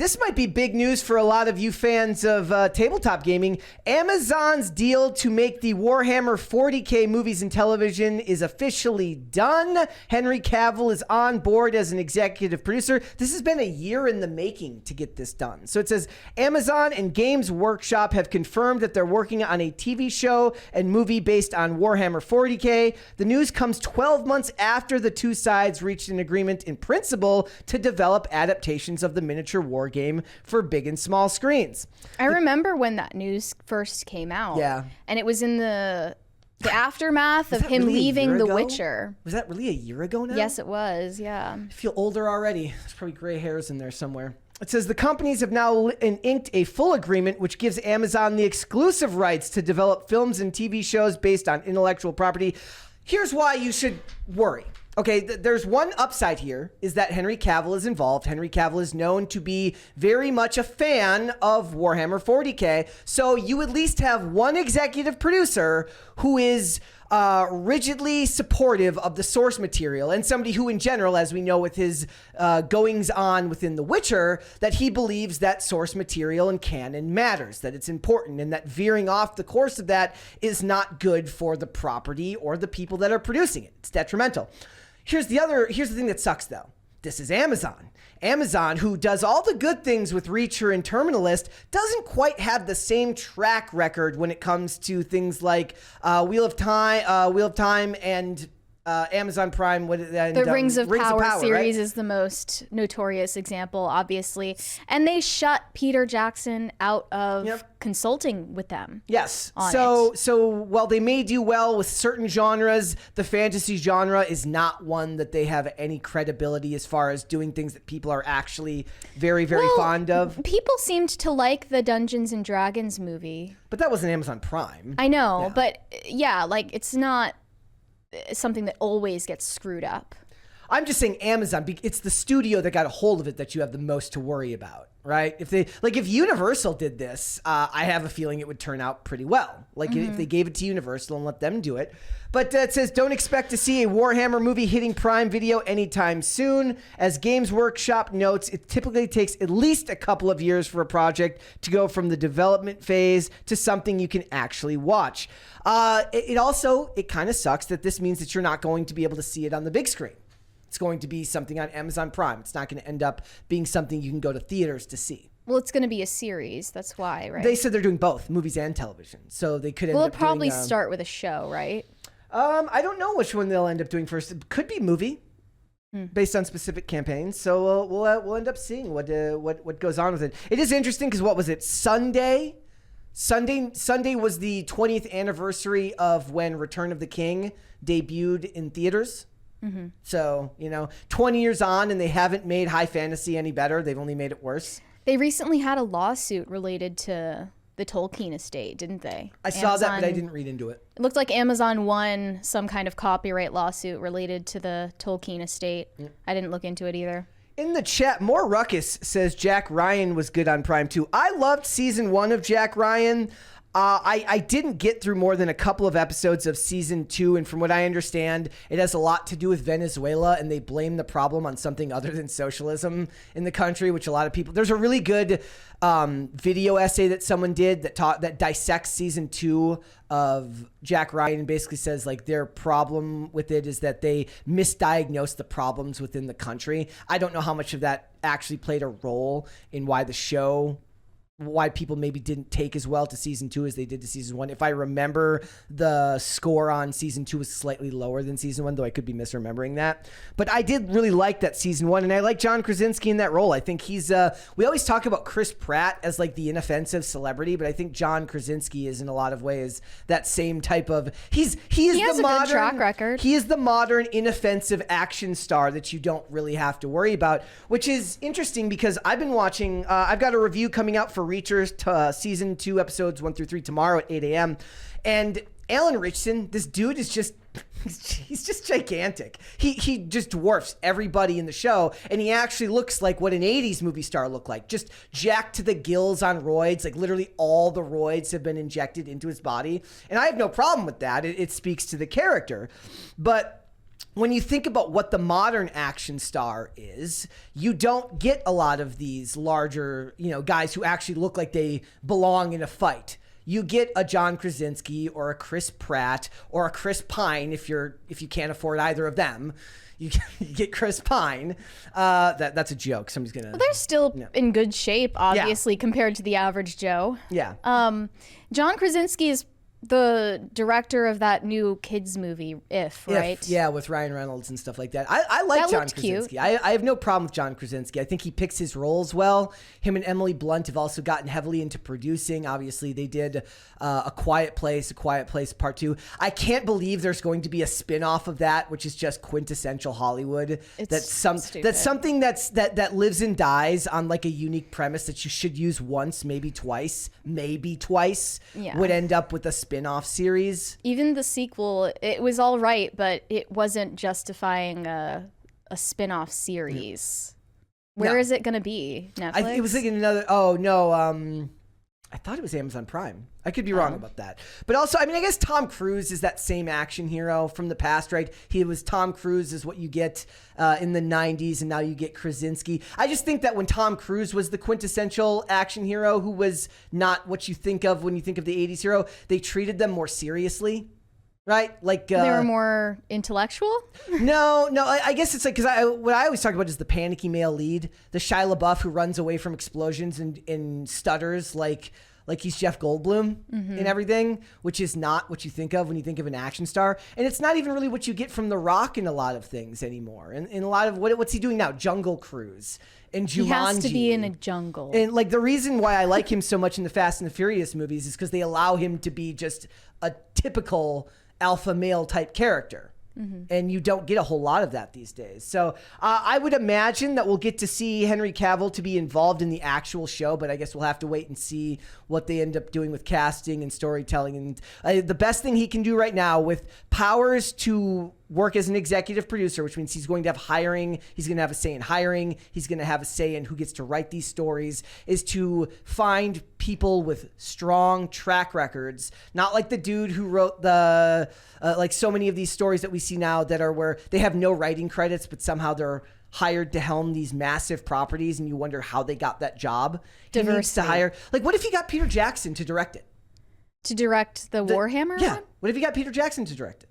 this might be big news for a lot of you fans of tabletop gaming. Amazon's deal to make the Warhammer 40K movies and television is officially done. Henry Cavill is on board as an executive producer. This has been a year in the making to get this done. So it says Amazon and Games Workshop have confirmed that they're working on a TV show and movie based on Warhammer 40K. The news comes 12 months after the two sides reached an agreement in principle to develop adaptations of the miniature war game for big and small screens. I remember when that news first came out. Yeah. And it was in the aftermath of him leaving The Witcher. Was that really a year ago now? Yes, it was. Yeah. I feel older already. There's probably gray hairs in there somewhere. It says the companies have now inked a full agreement which gives Amazon the exclusive rights to develop films and TV shows based on intellectual property. Here's why you should worry. Okay, there's one upside here, is that Henry Cavill is involved. Henry Cavill is known to be very much a fan of Warhammer 40K, so you at least have one executive producer who is rigidly supportive of the source material, and somebody who, in general, as we know with his goings-on within The Witcher, that he believes that source material and canon matters, that it's important, and that veering off the course of that is not good for the property or the people that are producing it. It's detrimental. Here's the thing that sucks, though. This is Amazon. Amazon, who does all the good things with Reacher and Terminalist, doesn't quite have the same track record when it comes to things like Wheel of Time, and Amazon Prime. The Rings of Power series, right? is the most notorious example, obviously. And they shut Peter Jackson out of consulting with them. Yes. So while they may do well with certain genres, the fantasy genre is not one that they have any credibility as far as doing things that people are actually very, very fond of. People seemed to like the Dungeons and Dragons movie. But that wasn't Amazon Prime. I know, but yeah, like it's not something that always gets screwed up. I'm just saying Amazon, it's the studio that got a hold of it that you have the most to worry about, right? If Universal did this, I have a feeling it would turn out pretty well. If they gave it to Universal and let them do it. But it says, don't expect to see a Warhammer movie hitting Prime Video anytime soon. As Games Workshop notes, it typically takes at least a couple of years for a project to go from the development phase to something you can actually watch. It kind of sucks that this means that you're not going to be able to see it on the big screen. It's going to be something on Amazon Prime. It's not going to end up being something you can go to theaters to see. Well, it's going to be a series. That's why, right? They said they're doing both, movies and television. So they could end up doing... Well, it'll probably start with a show, right? I don't know which one they'll end up doing first. It could be movie, based on specific campaigns. So we'll end up seeing what goes on with it. It is interesting because what was it? Sunday was the 20th anniversary of when Return of the King debuted in theaters. Mm-hmm. So, 20 years on and they haven't made high fantasy any better. They've only made it worse. They recently had a lawsuit related to the Tolkien estate, didn't they? I saw that, but I didn't read into it. It looked like Amazon won some kind of copyright lawsuit related to the Tolkien estate. I didn't look into it either. In the chat, More Ruckus says Jack Ryan was good on Prime too. I loved season 1 of Jack Ryan. I didn't get through more than a couple of episodes of season 2, and from what I understand, it has a lot to do with Venezuela, and they blame the problem on something other than socialism in the country, which a lot of people... There's a really good video essay that someone did that dissects season 2 of Jack Ryan and basically says their problem with it is that they misdiagnosed the problems within the country. I don't know how much of that actually played a role in why people maybe didn't take as well to season 2 as they did to season 1. If I remember, the score on season 2 was slightly lower than season 1, though I could be misremembering that. But I did really like that season 1, and I like John Krasinski in that role. I think he's, we always talk about Chris Pratt as the inoffensive celebrity, but I think John Krasinski is in a lot of ways that same type of, he has a good track record. He is the modern inoffensive action star that you don't really have to worry about, which is interesting because I've been watching, I've got a review coming out for Reacher season 2 episodes 1 through 3 tomorrow at 8 a.m. And Alan Richardson, this dude is just, he's just gigantic. He just dwarfs everybody in the show, and he actually looks like what an 80s movie star looked like. Just jacked to the gills on roids. Literally all the roids have been injected into his body. And I have no problem with that. It speaks to the character. But when you think about what the modern action star is, you don't get a lot of these larger, guys who actually look like they belong in a fight. You get a John Krasinski or a Chris Pratt or a Chris Pine if you can't afford either of them. You get Chris Pine. That's a joke. Somebody's gonna. Well, they're still in good shape, obviously, compared to the average Joe. Yeah. John Krasinski is the director of that new kids movie, right? Yeah, with Ryan Reynolds and stuff like that. I like that John looked Krasinski. Cute. I have no problem with John Krasinski. I think he picks his roles well. Him and Emily Blunt have also gotten heavily into producing. Obviously, they did A Quiet Place Part 2. I can't believe there's going to be a spin-off of that, which is just quintessential Hollywood. That's something that lives and dies on like a unique premise that you should use once, maybe twice, would end up with a spin-off series. Even the sequel, it was all right, but it wasn't justifying a spin-off series. Where is it going to be? Netflix? It was like another. Oh no. I thought it was Amazon Prime. I could be wrong about that. But also, I guess Tom Cruise is that same action hero from the past, right? Tom Cruise is what you get in the 90s, and now you get Krasinski. I just think that when Tom Cruise was the quintessential action hero, who was not what you think of when you think of the 80s hero, they treated them more seriously. Right? Like they were more intellectual? No. I guess it's like, because what I always talk about is the panicky male lead, the Shia LaBeouf who runs away from explosions and stutters like he's Jeff Goldblum and everything, which is not what you think of when you think of an action star. And it's not even really what you get from The Rock in a lot of things anymore. And in a lot of what's he doing now? Jungle Cruise and Jumanji. He has to be in a jungle. And like the reason why I like him so much in the Fast and the Furious movies is because they allow him to be just a typical alpha male type character. And you don't get a whole lot of that these days. So I would imagine that we'll get to see Henry Cavill to be involved in the actual show, but I guess we'll have to wait and see what they end up doing with casting and storytelling. And the best thing he can do right now, with powers to work as an executive producer, which means he's going to have hiring, he's going to have a say in hiring, he's going to have a say in who gets to write these stories, is to find people with strong track records, not like the dude who wrote the like so many of these stories that we see now that are where they have no writing credits, but somehow they're hired to helm these massive properties, and you wonder how they got that job. He needs to hire, like, what if he got Peter Jackson to direct it? To direct the Warhammer Yeah. one? What if he got Peter Jackson to direct it?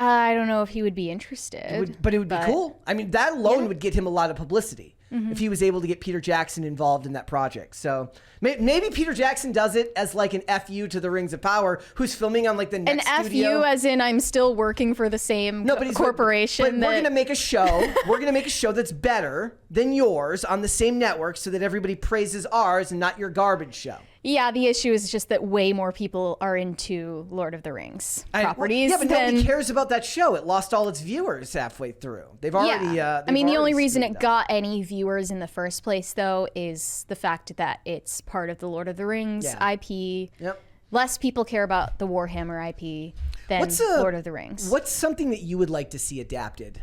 I don't know if he would be interested. But it would be cool. That alone would get him a lot of publicity if he was able to get Peter Jackson involved in that project. So maybe Peter Jackson does it as like an FU to the Rings of Power, who's filming on like the next studio. FU as in I'm still working for the same corporation. But we're going to make a show. We're going to make a show that's better than yours on the same network so that everybody praises ours and not your garbage show. Yeah, the issue is just that way more people are into Lord of the Rings properties. But nobody cares about that show. It lost all its viewers halfway through. They've already. The only reason it got any viewers in the first place, though, is the fact that it's part of the Lord of the Rings IP. Yep. Less people care about the Warhammer IP than Lord of the Rings. What's something that you would like to see adapted?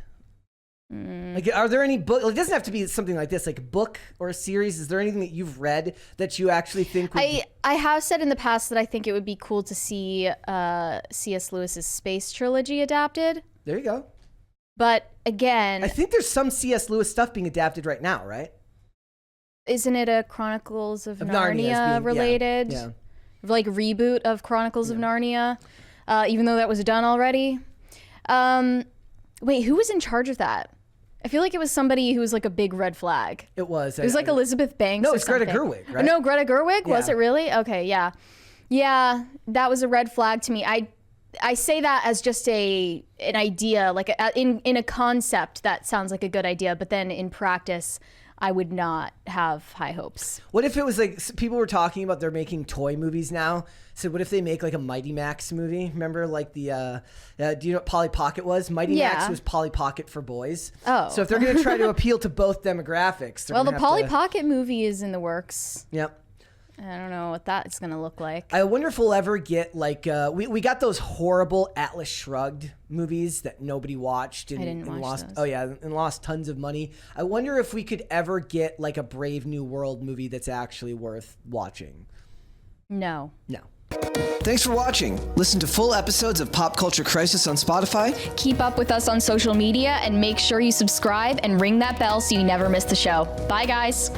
Like, are there any book? It doesn't have to be something like this, like a book or a series. Is there anything that you've read that you actually think would I have said in the past that I think it would be cool to see C.S. Lewis's space trilogy adapted. There you go. But again, I think there's some C.S. Lewis stuff being adapted right now, right? Isn't it a Chronicles of Narnia related? Yeah. Like reboot of Chronicles of Narnia, even though that was done already. Wait, who was in charge of that? I feel like it was somebody who was like a big red flag. It was. It was like Elizabeth Banks. No, it's Greta Gerwig, right? No, Greta Gerwig? Yeah. Was it really? Okay, yeah. Yeah, that was a red flag to me. I say that as just an idea, like in a concept that sounds like a good idea, but then in practice, I would not have high hopes. What if it was like, people were talking about they're making toy movies now. So what if they make like a Mighty Max movie? Remember like do you know what Polly Pocket was? Mighty Max was Polly Pocket for boys. Oh. So if they're going to try to appeal to both demographics. Well, the Polly Pocket movie is in the works. Yep. I don't know what that's going to look like. I wonder if we'll ever get like, we got those horrible Atlas Shrugged movies that nobody watched and, I didn't watch lost. Those. Oh yeah, and lost tons of money. I wonder if we could ever get like a Brave New World movie that's actually worth watching. No. No. Thanks for watching. Listen to full episodes of Pop Culture Crisis on Spotify. Keep up with us on social media and make sure you subscribe and ring that bell so you never miss the show. Bye, guys.